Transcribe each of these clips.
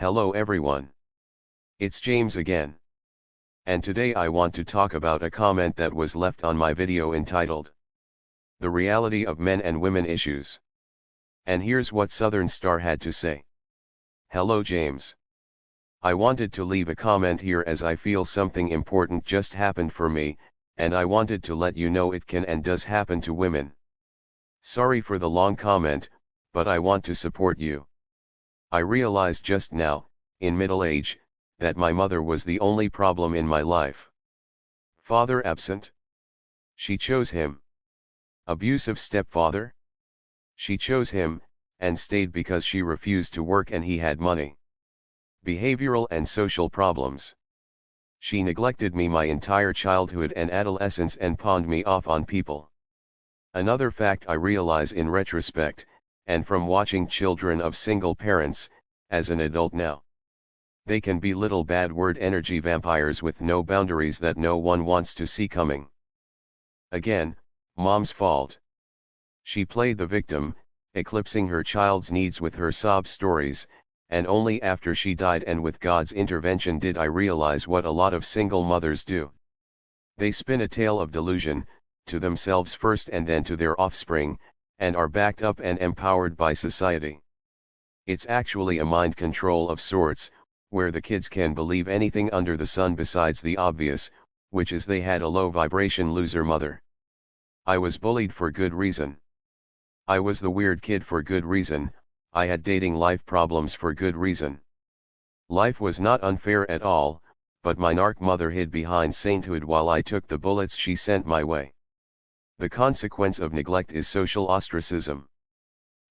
Hello everyone. It's James again. And today I want to talk about a comment that was left on my video entitled, "The Reality of Men and Women Issues." And here's what Southern Star had to say. Hello James. I wanted to leave a comment here as I feel something important just happened for me, and I wanted to let you know it can and does happen to women. Sorry for the long comment, but I want to support you. I realized just now, in middle age, that my mother was the only problem in my life. Father absent? She chose him. Abusive stepfather? She chose him, and stayed because she refused to work and he had money. Behavioral and social problems. She neglected me my entire childhood and adolescence and pawned me off on people. Another fact I realize in retrospect, and from watching children of single parents, as an adult now. They can be little bad word energy vampires with no boundaries that no one wants to see coming. Again, mom's fault. She played the victim, eclipsing her child's needs with her sob stories, and only after she died and with God's intervention did I realize what a lot of single mothers do. They spin a tale of delusion, to themselves first and then to their offspring, and are backed up and empowered by society. It's actually a mind control of sorts, where the kids can believe anything under the sun besides the obvious, which is they had a low vibration loser mother. I was bullied for good reason. I was the weird kid for good reason. I had dating life problems for good reason. Life was not unfair at all, but my narc mother hid behind sainthood while I took the bullets she sent my way. The consequence of neglect is social ostracism.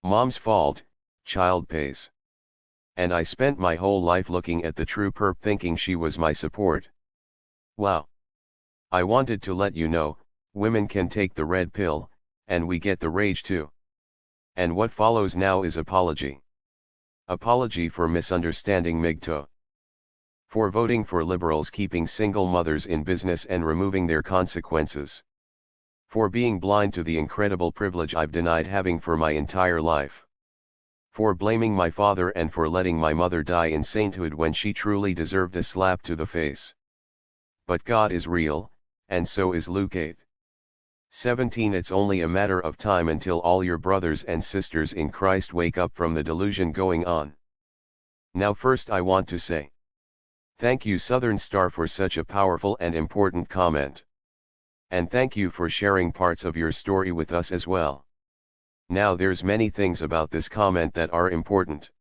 Mom's fault, child pays. And I spent my whole life looking at the true perp thinking she was my support. Wow. I wanted to let you know, women can take the red pill, and we get the rage too. And what follows now is apology. Apology for misunderstanding MGTOW. For voting for liberals keeping single mothers in business and removing their consequences. For being blind to the incredible privilege I've denied having for my entire life. For blaming my father and for letting my mother die in sainthood when she truly deserved a slap to the face. But God is real, and so is Luke 8:17. It's only a matter of time until all your brothers and sisters in Christ wake up from the delusion going on. Now first I want to say, thank you Southern Star for such a powerful and important comment. And thank you for sharing parts of your story with us as well. Now there's many things about this comment that are important.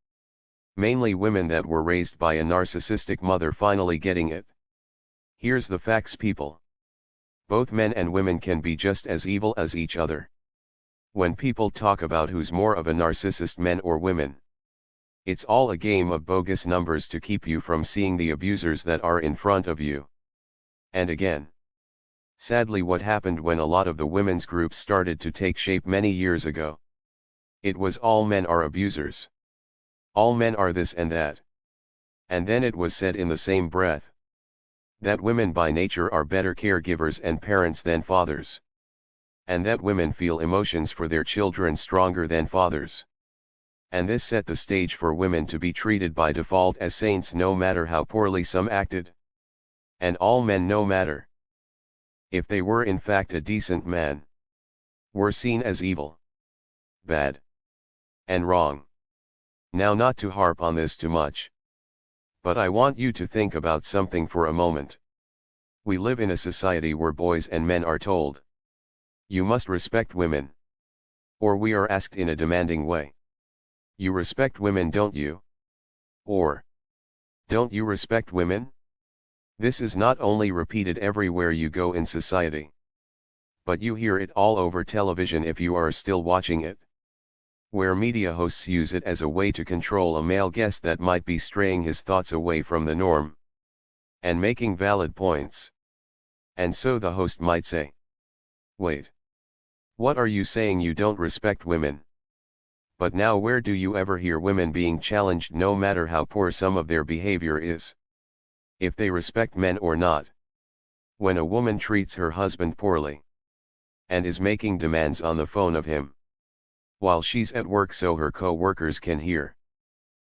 Mainly women that were raised by a narcissistic mother finally getting it. Here's the facts people. Both men and women can be just as evil as each other. When people talk about who's more of a narcissist, men or women, it's all a game of bogus numbers to keep you from seeing the abusers that are in front of you. And again, sadly what happened when a lot of the women's groups started to take shape many years ago. It was all men are abusers. All men are this and that. And then it was said in the same breath that women by nature are better caregivers and parents than fathers. And that women feel emotions for their children stronger than fathers. And this set the stage for women to be treated by default as saints no matter how poorly some acted. And all men no matter if they were in fact a decent man, were seen as evil, bad, and wrong. Now not to harp on this too much, but I want you to think about something for a moment. We live in a society where boys and men are told, you must respect women. Or we are asked in a demanding way, you respect women don't you? Or, don't you respect women? This is not only repeated everywhere you go in society, but you hear it all over television if you are still watching it. Where media hosts use it as a way to control a male guest that might be straying his thoughts away from the norm. And making valid points. And so the host might say, wait. What are you saying you don't respect women? But now where do you ever hear women being challenged no matter how poor some of their behavior is? If they respect men or not. When a woman treats her husband poorly, and is making demands on the phone of him, while she's at work so her co-workers can hear,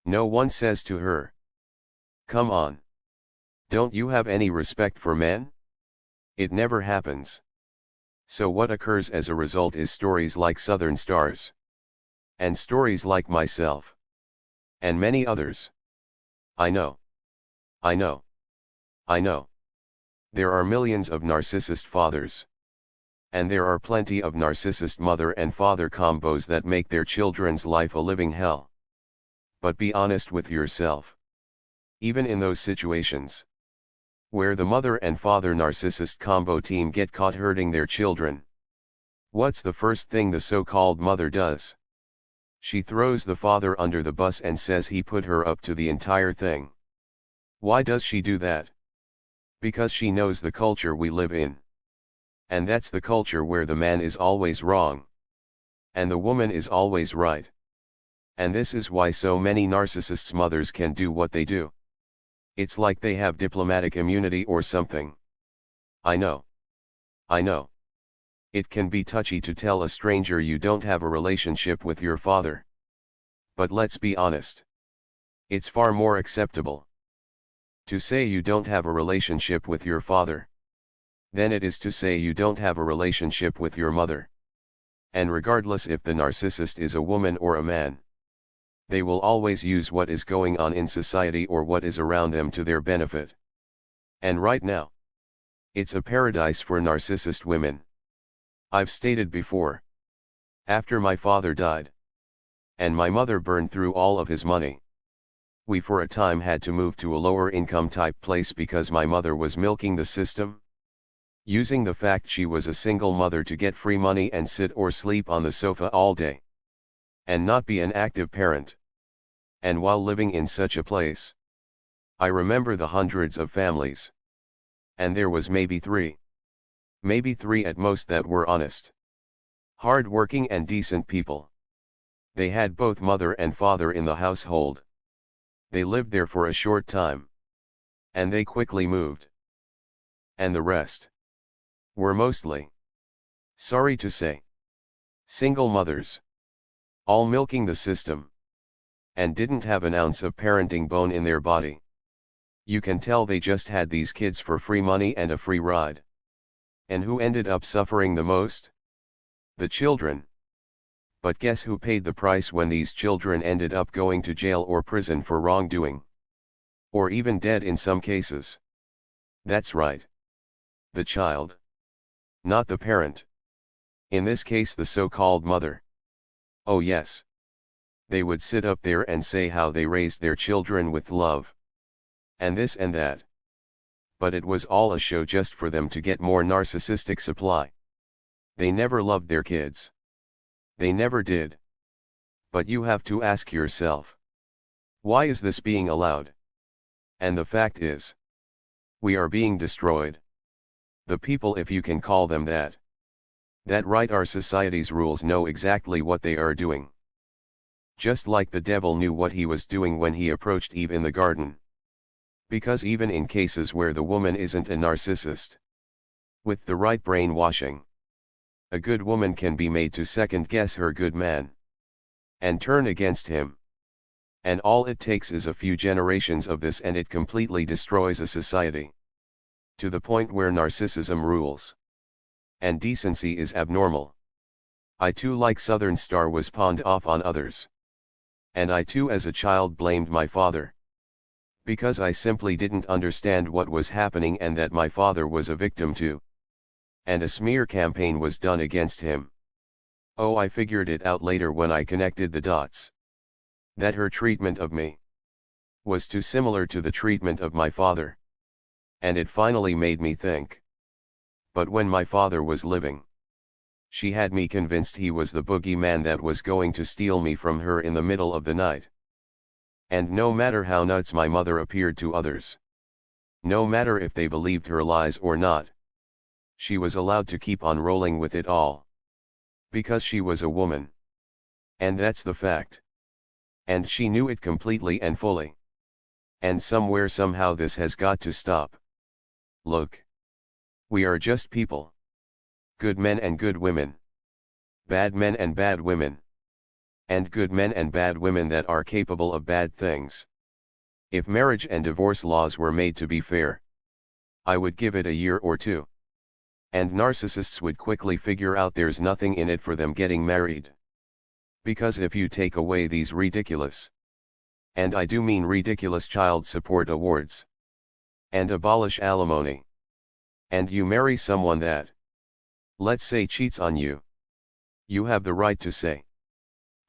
no one says to her, Come on. Don't you have any respect for men? It never happens. So what occurs as a result is stories like Southern Stars. And stories like myself. And many others. I know. I know. I know. There are millions of narcissist fathers. And there are plenty of narcissist mother and father combos that make their children's life a living hell. But be honest with yourself. Even in those situations, where the mother and father narcissist combo team get caught hurting their children, what's the first thing the so-called mother does? She throws the father under the bus and says he put her up to the entire thing. Why does she do that? Because she knows the culture we live in. And that's the culture where the man is always wrong. And the woman is always right. And this is why so many narcissists' mothers can do what they do. It's like they have diplomatic immunity or something. I know. I know. It can be touchy to tell a stranger you don't have a relationship with your father. But let's be honest. It's far more acceptable to say you don't have a relationship with your father than it is to say you don't have a relationship with your mother. And regardless if the narcissist is a woman or a man, they will always use what is going on in society or what is around them to their benefit. And right now, it's a paradise for narcissist women. I've stated before. After my father died, and my mother burned through all of his money, we for a time had to move to a lower income type place because my mother was milking the system, using the fact she was a single mother to get free money and sit or sleep on the sofa all day, and not be an active parent. And while living in such a place, I remember the hundreds of families. And there was maybe three at most that were honest, hard-working and decent people. They had both mother and father in the household. They lived there for a short time. And they quickly moved. And the rest were mostly, sorry to say, single mothers. All milking the system. And didn't have an ounce of parenting bone in their body. You can tell they just had these kids for free money and a free ride. And who ended up suffering the most? The children. But guess who paid the price when these children ended up going to jail or prison for wrongdoing? Or even dead in some cases. That's right. The child. Not the parent. In this case the so-called mother. Oh yes. They would sit up there and say how they raised their children with love. And this and that. But it was all a show just for them to get more narcissistic supply. They never loved their kids. They never did. But you have to ask yourself, why is this being allowed? And the fact is, we are being destroyed. The people, if you can call them that write our society's rules know exactly what they are doing. Just like the devil knew what he was doing when he approached Eve in the garden. Because even in cases where the woman isn't a narcissist, with the right brainwashing, a good woman can be made to second-guess her good man, and turn against him. And all it takes is a few generations of this and it completely destroys a society. To the point where narcissism rules. And decency is abnormal. I too, like Southern Star, was pawned off on others. And I too as a child blamed my father. Because I simply didn't understand what was happening and that my father was a victim too. And a smear campaign was done against him. Oh, I figured it out later when I connected the dots. That her treatment of me was too similar to the treatment of my father. And it finally made me think. But when my father was living, she had me convinced he was the boogeyman that was going to steal me from her in the middle of the night. And no matter how nuts my mother appeared to others, no matter if they believed her lies or not, she was allowed to keep on rolling with it all. Because she was a woman. And that's the fact. And she knew it completely and fully. And somewhere somehow this has got to stop. Look. We are just people. Good men and good women. Bad men and bad women. And good men and bad women that are capable of bad things. If marriage and divorce laws were made to be fair, I would give it a year or two. And narcissists would quickly figure out there's nothing in it for them getting married. Because if you take away these ridiculous, and I do mean ridiculous, child support awards, and abolish alimony, and you marry someone that, let's say, cheats on you, you have the right to say,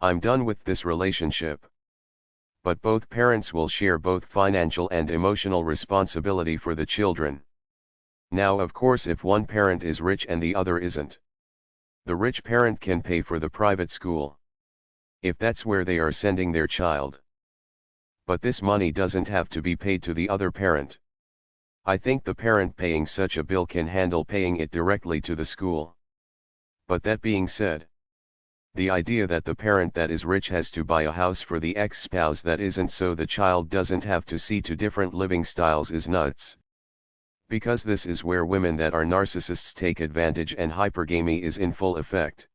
I'm done with this relationship. But both parents will share both financial and emotional responsibility for the children. Now, of course, if one parent is rich and the other isn't, the rich parent can pay for the private school, if that's where they are sending their child. But this money doesn't have to be paid to the other parent. I think the parent paying such a bill can handle paying it directly to the school. But that being said, the idea that the parent that is rich has to buy a house for the ex-spouse that isn't, so the child doesn't have to see to different living styles, is nuts. Because this is where women that are narcissists take advantage and hypergamy is in full effect.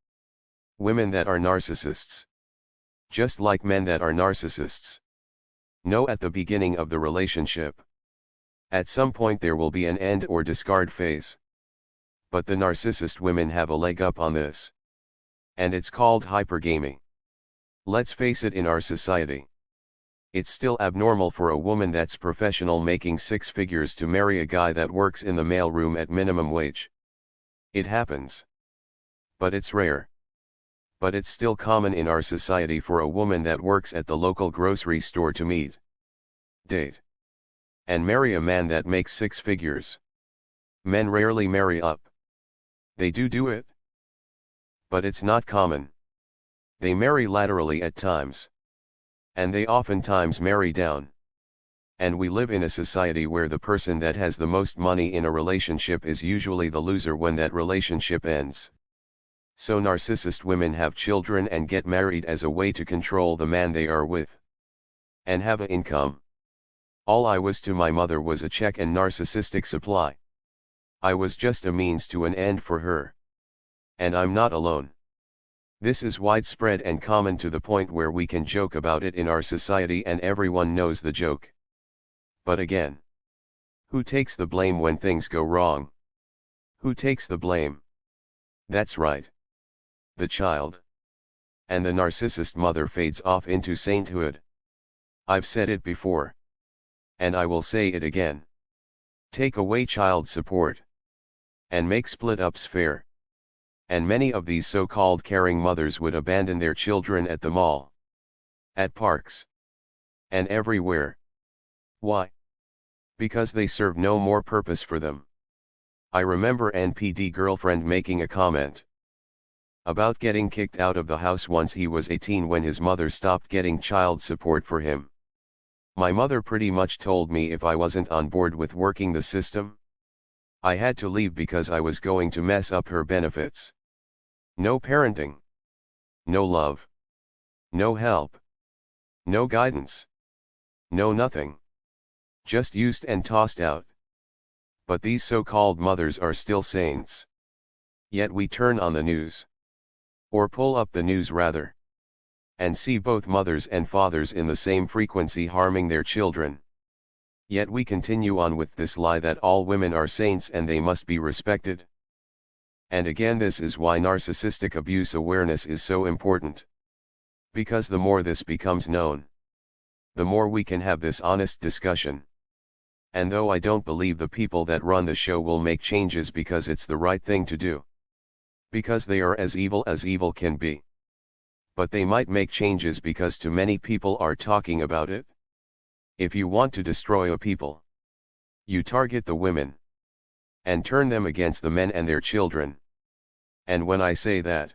Women that are narcissists, just like men that are narcissists, know at the beginning of the relationship, at some point there will be an end or discard phase. But the narcissist women have a leg up on this. And it's called hypergamy. Let's face it, in our society, it's still abnormal for a woman that's professional making six figures to marry a guy that works in the mailroom at minimum wage. It happens. But it's rare. But it's still common in our society for a woman that works at the local grocery store to meet, date, and marry a man that makes six figures. Men rarely marry up. They do it, but it's not common. They marry laterally at times. And they oftentimes marry down. And we live in a society where the person that has the most money in a relationship is usually the loser when that relationship ends. So narcissist women have children and get married as a way to control the man they are with. And have an income. All I was to my mother was a check and narcissistic supply. I was just a means to an end for her. And I'm not alone. This is widespread and common to the point where we can joke about it in our society and everyone knows the joke. But again, who takes the blame when things go wrong? Who takes the blame? That's right. The child. And the narcissist mother fades off into sainthood. I've said it before. And I will say it again. Take away child support. And make split-ups fair. And many of these so-called caring mothers would abandon their children at the mall, at parks, and everywhere. Why? Because they serve no more purpose for them. I remember NPD girlfriend making a comment about getting kicked out of the house once he was 18 when his mother stopped getting child support for him. My mother pretty much told me if I wasn't on board with working the system, I had to leave because I was going to mess up her benefits. No parenting. No love. No help. No guidance. No nothing. Just used and tossed out. But these so-called mothers are still saints. Yet we turn on the news. Or pull up the news rather. And see both mothers and fathers in the same frequency harming their children. Yet we continue on with this lie that all women are saints and they must be respected. And again, this is why narcissistic abuse awareness is so important. Because the more this becomes known, the more we can have this honest discussion. And though I don't believe the people that run the show will make changes because it's the right thing to do, because they are as evil can be, but they might make changes because too many people are talking about it. If you want to destroy a people, you target the women, and turn them against the men and their children. And when I say that,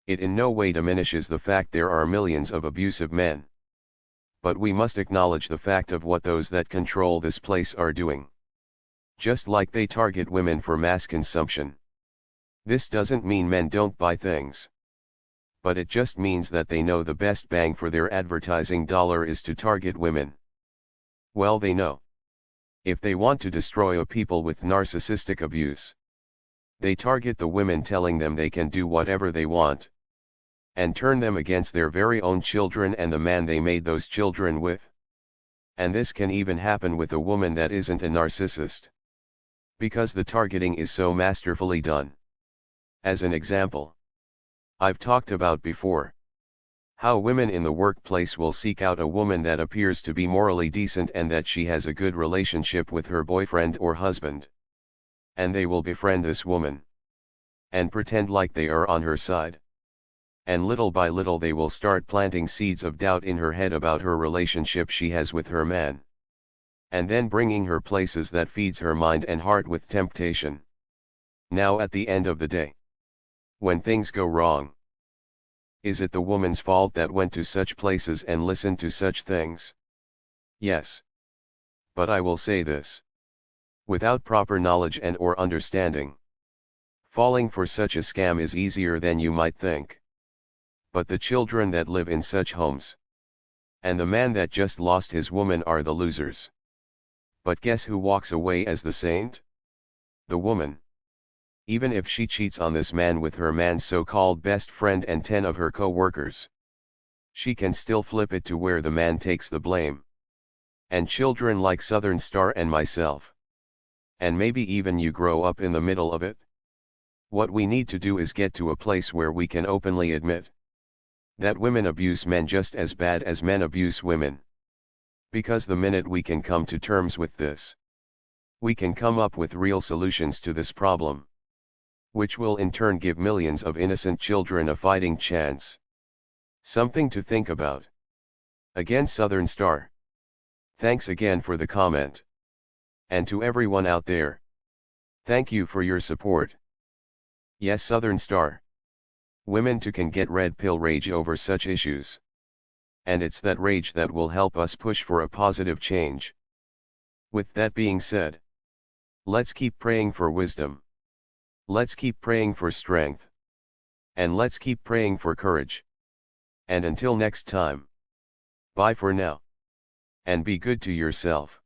it in no way diminishes the fact there are millions of abusive men. But we must acknowledge the fact of what those that control this place are doing. Just like they target women for mass consumption. This doesn't mean men don't buy things. But it just means that they know the best bang for their advertising dollar is to target women. Well, they know. If they want to destroy a people with narcissistic abuse, they target the women, telling them they can do whatever they want, and turn them against their very own children and the man they made those children with. And this can even happen with a woman that isn't a narcissist. Because the targeting is so masterfully done. As an example, I've talked about before how women in the workplace will seek out a woman that appears to be morally decent and that she has a good relationship with her boyfriend or husband. And they will befriend this woman and pretend like they are on her side. And little by little they will start planting seeds of doubt in her head about her relationship she has with her man. And then bringing her places that feeds her mind and heart with temptation. Now at the end of the day, when things go wrong, is it the woman's fault that went to such places and listened to such things? Yes. But I will say this. Without proper knowledge and or understanding, falling for such a scam is easier than you might think. But the children that live in such homes, and the man that just lost his woman are the losers. But guess who walks away as the saint? The woman. Even if she cheats on this man with her man's so-called best friend and 10 of her co-workers, she can still flip it to where the man takes the blame. And children like Southern Star and myself, and maybe even you, grow up in the middle of it. What we need to do is get to a place where we can openly admit that women abuse men just as bad as men abuse women. Because the minute we can come to terms with this, we can come up with real solutions to this problem, which will in turn give millions of innocent children a fighting chance. Something to think about. Again, Southern Star. Thanks again for the comment. And to everyone out there, thank you for your support. Yes, Southern Star. Women too can get red pill rage over such issues. And it's that rage that will help us push for a positive change. With that being said, let's keep praying for wisdom. Let's keep praying for strength. And let's keep praying for courage. And until next time, bye for now. And be good to yourself.